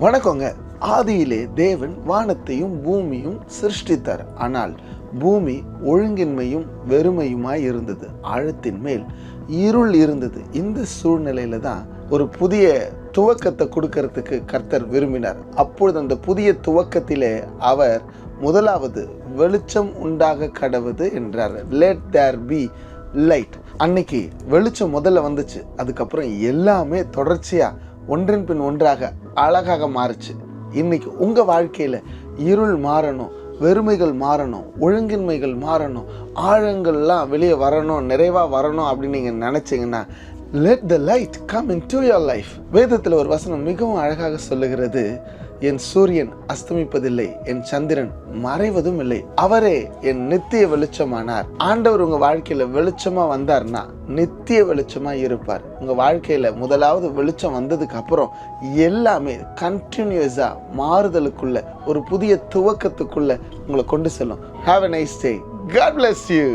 வணக்கங்க. ஆதியிலே தேவன் வானத்தையும் பூமியும் சிருஷ்டித்தார். ஆனால் பூமி ஒழுங்கின்மையும் வெறுமையுமாய் இருந்தது. ஆழத்தின் மேல் இருள் இருந்தது. இந்த சூழ்நிலையில தான் ஒரு புதிய துவக்கத்தை கொடுக்கறதுக்கு கர்த்தர் விரும்பினார். அப்பொழுது அந்த புதிய துவக்கத்திலே அவர் முதலாவது வெளிச்சம் உண்டாக கடவுது என்றார். Let there be light. அன்னைக்கு வெளிச்சம் முதல்ல வந்துச்சு. அதுக்கப்புறம் எல்லாமே தொடர்ச்சியா ஒன்றின் பின் ஒன்றாக அழகாக மாறுச்சு. இன்னைக்கு உங்க வாழ்க்கையில இருள் மாறணும், வெறுமைகள் மாறணும், ஒழுங்கின்மைகள் மாறணும், ஆழங்கள்லாம் வெளியே வரணும், நிறைவா வரணும் அப்படின்னு நீங்க நினைச்சீங்கன்னா let the light come into your life. வேதத்தில் ஒரு வசனம் மிகவும் அழகாக சொல்லுகிறது, என் சூரியன் அஸ்தமிப்பதில்லை, என் சந்திரன் மறைவதும் இல்லை, அவரே என் நித்திய வெளிச்சமானார். ஆண்டவர் உங்க வாழ்க்கையில வெளிச்சமா வந்தார்னா நித்திய வெளிச்சமா இருப்பார். உங்க வாழ்க்கையில முதலாவது வெளிச்சம் வந்ததுக்கு அப்புறம் எல்லாமே கண்டினியூஸா மாறுதலுக்குள்ள, ஒரு புதிய துவக்கத்துக்குள்ள உங்களை கொண்டு செல்லும். Have a nice day. God bless you.